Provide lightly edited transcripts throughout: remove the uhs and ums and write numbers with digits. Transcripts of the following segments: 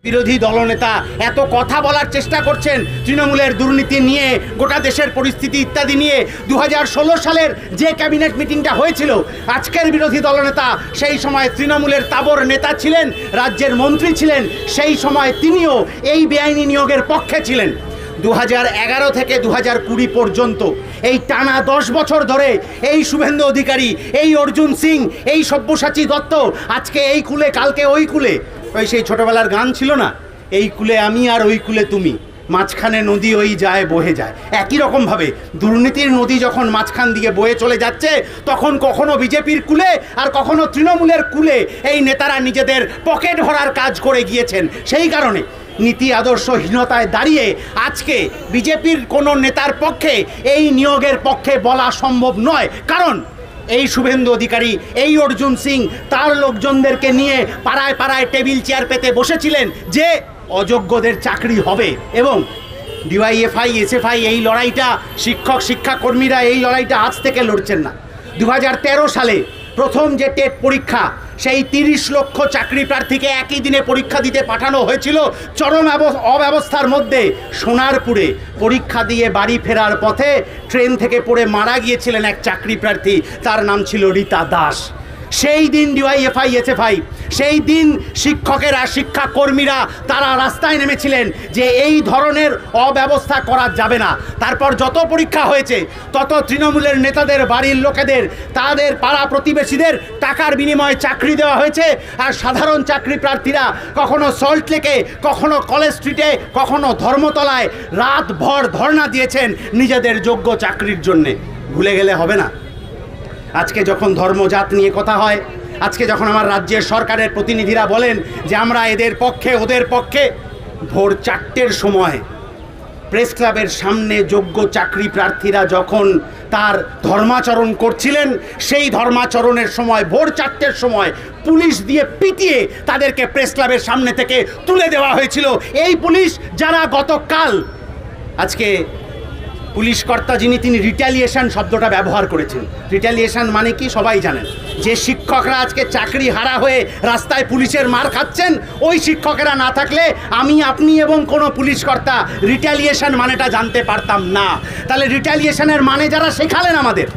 বিরোধী দলনেতা এত কথা বলার চেষ্টা করছেন তৃণমূলের দুর্নীতি নিয়ে, গোটা দেশের পরিস্থিতি ইত্যাদি নিয়ে। 2016 সালের যে ক্যাবিনেট মিটিংটা হয়েছিল, আজকের বিরোধী দলনেতা সেই সময় তৃণমূলের তাবর নেতা ছিলেন, রাজ্যের মন্ত্রী ছিলেন, সেই সময় তিনিও এই বেআইনি নিয়োগের পক্ষে ছিলেন। 2011 থেকে 2020 পর্যন্ত এই টানা 10 বছর ধরে এই শুভেন্দু অধিকারী, এই অর্জুন সিং, এই সব্যসাচী দত্ত, আজকে এই কুলে কালকে ওই কুলে। ওই সেই ছোটবেলার গান ছিল না, এই কুলে আমি আর ওই কুলে তুমি, মাঝখানে নদী ওই যায় বহে যায়। একই রকমভাবে দুর্নীতির নদী যখন মাঝখান দিয়ে বয়ে চলে যাচ্ছে, তখন কখনো বিজেপির কুলে আর কখনো তৃণমূলের কুলে এই নেতারা নিজেদের পকেট ভরার কাজ করে গিয়েছেন। সেই কারণে নীতি আদর্শহীনতায় দাঁড়িয়ে আজকে বিজেপির কোনো নেতার পক্ষে এই নিয়োগের পক্ষে বলা সম্ভব নয়। কারণ এই শুভেন্দু অধিকারী, এই অর্জুন সিং তার লোকজনদেরকে নিয়ে পাড়ায় পাড়ায় টেবিল চেয়ার পেতে বসেছিলেন যে অযোগ্যদের চাকরি হবে। এবং ডিওয়াইএফআই, এসএফআই এই লড়াইটা, শিক্ষাকর্মীরা এই লড়াইটা আজ থেকে লড়ছেন না। 2013 সালে প্রথম যে টেট পরীক্ষা, সেই 30 লক্ষ চাকরি প্রার্থীকে একই দিনে পরীক্ষা দিতে পাঠানো হয়েছিল। চরম অব্যবস্থার মধ্যে সোনারপুরে পরীক্ষা দিয়ে বাড়ি ফেরার পথে ট্রেন থেকে পড়ে মারা গিয়েছিলেন এক চাকরি প্রার্থী, তার নাম ছিল রীতা দাস। সেই দিন ডিওয়াইএফআই, এসএফআই, সেই দিন শিক্ষকেরা, শিক্ষাকর্মীরা তারা রাস্তায় নেমেছিলেন যে এই ধরনের অব্যবস্থা করা যাবে না। তারপর যত পরীক্ষা হয়েছে, তত তৃণমূলের নেতাদের বাড়ির লোকেদের, তাদের পাড়া প্রতিবেশীদের টাকার বিনিময়ে চাকরি দেওয়া হয়েছে। আর সাধারণ চাকরি প্রার্থীরা কখনো সল্টলেকে, কখনো কলেজ স্ট্রিটে, কখনো ধর্মতলায় রাতভর ধর্ণা দিয়েছেন নিজেদের যোগ্য চাকরির জন্যে। ভুলে গেলে হবে না। আজকে যখন ধর্মজাত নিয়ে কথা হয়, আজকে যখন আমার রাজ্যের সরকারের প্রতিনিধিরা বলেন যে আমরা এদের পক্ষে ওদের পক্ষে, ভোর 4টের সময় প্রেস ক্লাবের সামনে যোগ্য চাকরি প্রার্থীরা যখন তার ধর্মাচরণ করছিলেন, সেই ধর্মাচরণের সময় ভোর 4টের সময় পুলিশ দিয়ে পিটিয়ে তাদেরকে প্রেস ক্লাবের সামনে থেকে তুলে দেওয়া হয়েছিল। এই পুলিশ যারা গতকাল, আজকে পুলিশ কর্তা যিনি, তিনি রিট্যালিয়েশন শব্দটা ব্যবহার করেছেন। রিট্যালিয়েশন মানে কি সবাই জানেন, যে শিক্ষকরা আজকে চাকরি হারা হয়ে রাস্তায় পুলিশের মার খাচ্ছেন, ওই শিক্ষকেরা না থাকলে আমি, আপনি এবং কোনো পুলিশ কর্তা রিট্যালিয়েশন মানেটা জানতে পারতাম না। তাহলে রিট্যালিয়েশনের মানে যারা শেখালেন আমাদের,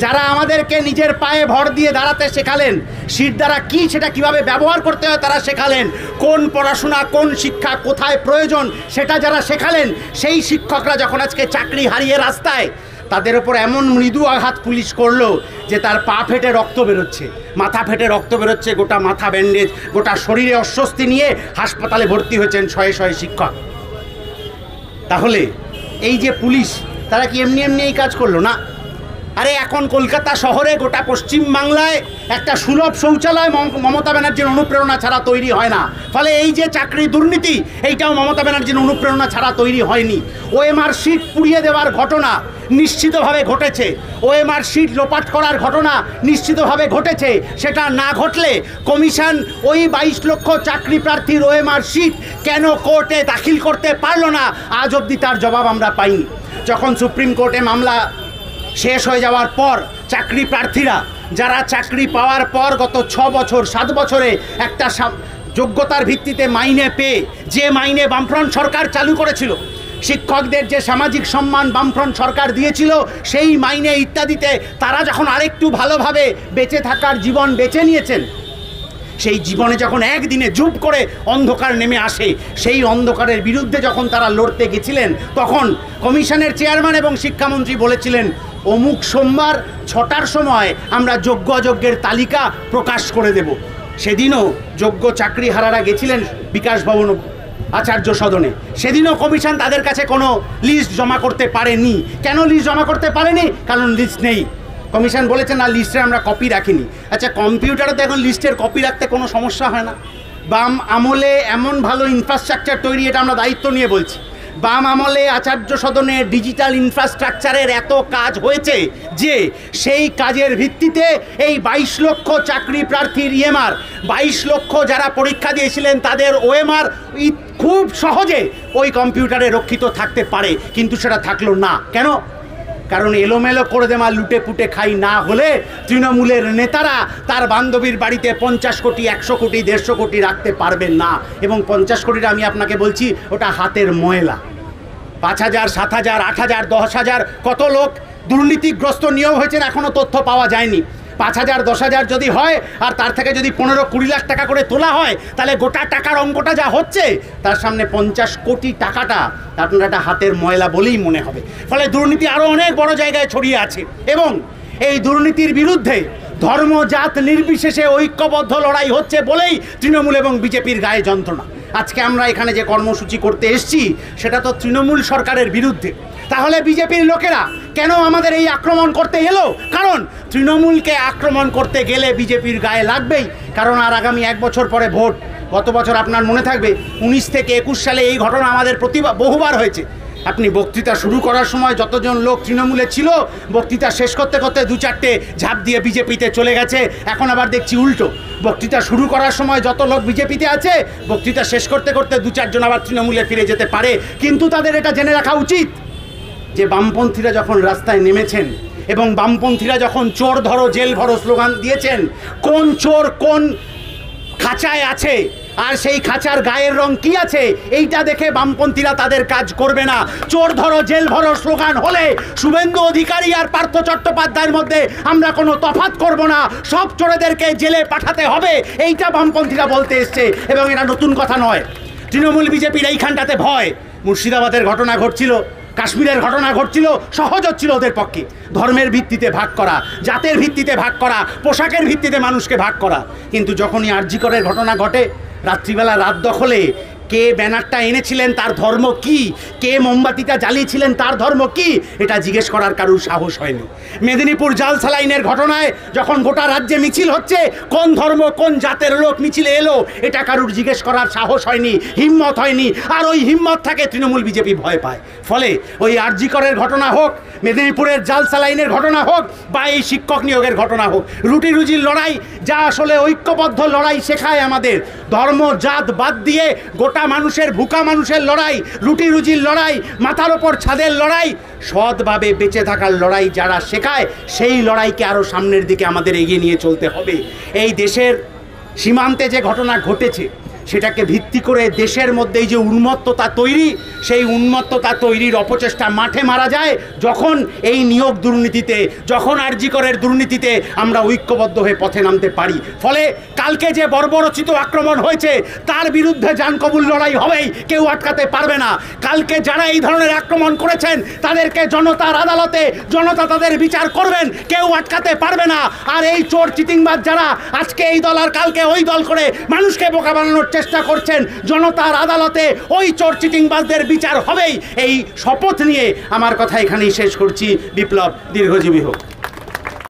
যারা আমাদেরকে নিজের পায়ে ভর দিয়ে দাঁড়াতে শেখালেন, শির দ্বারা কী সেটা কিভাবে ব্যবহার করতে হয় তারা শেখালেন, কোন পড়াশোনা, কোন শিক্ষা কোথায় প্রয়োজন সেটা যারা শেখালেন, সেই শিক্ষকরা যখন আজকে চাকরি হারিয়ে রাস্তায়, তাদের ওপর এমন মৃদু আঘাত পুলিশ করলো যে তার পা ফেটে রক্ত বেরোচ্ছে, মাথা ফেটে রক্ত বেরোচ্ছে, গোটা মাথা ব্যান্ডেজ, গোটা শরীরে অস্বস্তি নিয়ে হাসপাতালে ভর্তি হয়েছেন শয়ে শয়ে শিক্ষক। তাহলে এই যে পুলিশ, তারা কি এমনি এমনি এই কাজ করলো না? আরে এখন কলকাতা শহরে, গোটা পশ্চিম বাংলায় একটা সুলভ শৌচালয় মমতা ব্যানার্জির অনুপ্রেরণা ছাড়া তৈরি হয় না। ফলে এই যে চাকরি দুর্নীতি, এইটাও মমতা ব্যানার্জির অনুপ্রেরণা ছাড়া তৈরি হয়নি। ওএমআর শিট পুড়িয়ে দেওয়ার ঘটনা নিশ্চিতভাবে ঘটেছে, ওএমআর শিট লোপাট করার ঘটনা নিশ্চিতভাবে ঘটেছে। সেটা না ঘটলে কমিশন ওই 22 লক্ষ চাকরি প্রার্থীর ওএমআর শিট কেন কোর্টে দাখিল করতে পারল না, আজ অবধি তার জবাব আমরা পাইনি। যখন সুপ্রিম কোর্টে মামলা শেষ হয়ে যাওয়ার পর চাকরি প্রার্থীরা, যারা চাকরি পাওয়ার পর গত 6 বছর 7 বছরে একটা যোগ্যতার ভিত্তিতে মাইনে পেয়ে, যে মাইনে বামফ্রন্ট সরকার চালু করেছিল, শিক্ষকদের যে সামাজিক সম্মান বামফ্রন্ট সরকার দিয়েছিল, সেই মাইনে ইত্যাদিতে তারা যখন আরেকটু ভালোভাবে বেঁচে থাকার জীবন বেছে নিয়েছেন, সেই জীবনে যখন একদিনে জুপ করে অন্ধকার নেমে আসে, সেই অন্ধকারের বিরুদ্ধে যখন তারা লড়তে গেছিলেন, তখন কমিশনের চেয়ারম্যান এবং শিক্ষামন্ত্রী বলেছিলেন অমুক সোমবার 6টার সময় আমরা যোগ্য অযোগ্যের তালিকা প্রকাশ করে দেব। সেদিনও যোগ্য চাকরিহারারা গেছিলেন বিকাশ ভবন আচার্য সদনে, সেদিনও কমিশন তাদের কাছে কোনো লিস্ট জমা করতে পারেনি। কেন লিস্ট জমা করতে পারেনি? কারণ লিস্ট নেই। কমিশন বলেছে না, লিস্টে আমরা কপি রাখিনি। আচ্ছা, কম্পিউটারে তো এখন লিস্টের কপি রাখতে কোনো সমস্যা হয় না। বাম আমলে এমন ভালো ইনফ্রাস্ট্রাকচার তৈরি, এটা আমরা দায়িত্ব নিয়ে বলছি। বাম আমলে আচার্য সদনে ডিজিটাল ইনফ্রাস্ট্রাকচারের এত কাজ হয়েছে যে সেই কাজের ভিত্তিতে এই 22 লক্ষ চাকরি প্রার্থীর ইএমআর, 22 লক্ষ যারা পরীক্ষা দিয়েছিলেন তাদের ওএমআর খুব সহজে ওই কম্পিউটারে রক্ষিত থাকতে পারে। কিন্তু সেটা থাকলো না। কেন? কারণ এলোমেলো করে দেওয়া লুটে পুটে খাই না হলে তৃণমূলের নেতারা তার বান্ধবীর বাড়িতে 50 কোটি 100 কোটি 150 কোটি রাখতে পারবেন না। এবং 50 কোটিটা আমি আপনাকে বলছি ওটা হাতের ময়লা। 5,000 7,000 8,000 10,000 কত লোক দুর্নীতিগ্রস্ত নিয়োগ হয়েছেন এখনও তথ্য পাওয়া যায়নি। 5,000 10,000 যদি হয় আর তার থেকে যদি 15-20 লাখ টাকা করে তোলা হয় তাহলে গোটা টাকার অঙ্কটা যা হচ্ছে তার সামনে 50 কোটি টাকাটা আপনার একটা হাতের ময়লা বলেই মনে হবে। ফলে দুর্নীতি আরও অনেক বড় জায়গায় ছড়িয়ে আছে এবং এই দুর্নীতির বিরুদ্ধে ধর্ম জাত নির্বিশেষে ঐক্যবদ্ধ লড়াই হচ্ছে বলেই তৃণমূল এবং বিজেপির গায়ে যন্ত্রণা। আজকে আমরা এখানে যে কর্মসূচি করতে এসেছি সেটা তো তৃণমূল সরকারের বিরুদ্ধে। তাহলে বিজেপির লোকেরা কেন আমাদের এই আক্রমণ করতে এলো? কারণ তৃণমূলকে আক্রমণ করতে গেলে বিজেপির গায়ে লাগবেই। কারণ আর আগামী 1 বছর পরে ভোট। গত বছর আপনার মনে থাকবে 19 থেকে 21 সালে এই ঘটনা আমাদের বহুবার হয়েছে। আপনি বক্তৃতা শুরু করার সময় যতজন লোক তৃণমূলে ছিল বক্তৃতা শেষ করতে করতে 2-4টে ঝাঁপ দিয়ে বিজেপিতে চলে গেছে। এখন আবার দেখছি উল্টো, বক্তৃতা শুরু করার সময় যত লোক বিজেপিতে আছে বক্তৃতা শেষ করতে করতে 2-4 জন আবার তৃণমূলে ফিরে যেতে পারে। কিন্তু তাদের এটা জেনে রাখা উচিত যে বামপন্থীরা যখন রাস্তায় নেমেছেন এবং বামপন্থীরা যখন চোর ধরো জেল ভরো স্লোগান দিয়েছেন, কোন চোর কোন খাঁচায় আছে আর সেই খাঁচার গায়ের রং কি আছে এইটা দেখে বামপন্থীরা তাদের কাজ করবে না। চোর ধরো জেল ভরো স্লোগান হলে শুভেন্দু অধিকারী আর পার্থ চট্টোপাধ্যায়ের মধ্যে আমরা কোনো তফাৎ করব না, সব চোরেদেরকে জেলে পাঠাতে হবে, এইটা বামপন্থীরা বলতে এসছে। এবং এটা নতুন কথা নয়। তৃণমূল বিজেপির এইখানটাতে ভয়। মুর্শিদাবাদের ঘটনা ঘটছিল, কাশ্মীরের ঘটনা ঘটছিল, সহজ হচ্ছিল ওদের পক্ষে ধর্মের ভিত্তিতে ভাগ করা, জাতের ভিত্তিতে ভাগ করা, পোশাকের ভিত্তিতে মানুষকে ভাগ করা। কিন্তু যখনই আরজি করের ঘটনা ঘটে, রাত্রিবেলা রাত দখলে কে ব্যানারটা এনেছিলেন তার ধর্ম কি, কে মোমবাতিটা জ্বালিয়েছিলেন তার ধর্ম কি, এটা জিজ্ঞেস করার কারুর সাহস হয়নি। মেদিনীপুর জাল সালাইনের ঘটনায় যখন গোটা রাজ্যে মিছিল হচ্ছে, কোন ধর্ম কোন জাতের লোক মিছিলে এলো এটা কারুর জিজ্ঞেস করার সাহস হয়নি, হিম্মত হয়নি। আর ওই হিম্মত থাকে তৃণমূল বিজেপি ভয় পায়। ফলে ওই আরজি করের ঘটনা হোক, মেদিনীপুরের জাল সালাইনের ঘটনা হোক বা এই শিক্ষক নিয়োগের ঘটনা হোক, রুটি রুজির লড়াই যা আসলে ঐক্যবদ্ধ লড়াই শেখায় আমাদের, ধর্ম জাত বাদ দিয়ে গোটা মানুষের, ভুকা মানুষের লড়াই, রুটি রুজির লড়াই, মাথার ওপর ছাদের লড়াই, সৎভাবে বেঁচে থাকার লড়াই যারা শেখায় সেই লড়াইকে আরও সামনের দিকে আমাদের এগিয়ে নিয়ে চলতে হবে। এই দেশের সীমান্তে যে ঘটনা ঘটেছে সেটাকে ভিত্তি করে দেশের মধ্যে এই যে উন্মত্ততা তৈরি, সেই উন্মত্ততা তৈরির অপচেষ্টা মাঠে মারা যায় যখন এই নিয়োগ দুর্নীতিতে, যখন আরজি করের দুর্নীতিতে আমরা ঐক্যবদ্ধ হয়ে পথে নামতে পারি। ফলে কালকে যে বর্বরচিত আক্রমণ হয়েছে তার বিরুদ্ধে জানকবুল লড়াই হবেই, কেউ আটকাতে পারবে না। কালকে যারা এই ধরনের আক্রমণ করেছেন তাদেরকে জনতার আদালতে জনতা তাদের বিচার করবেন, কেউ আটকাতে পারবে না। আর এই চোর চিটিংবাজ যারা আজকে এই দল আর কালকে ওই দল করে মানুষকে বোকা বানানোর চেষ্টা করছেন, জনতার আদালতে ওই চোর চিটিংবাজদের বিচার হবেই। এই শপথ নিয়ে আমার কথা এখানেই শেষ করছি। বিপ্লব দীর্ঘজীবী হোক।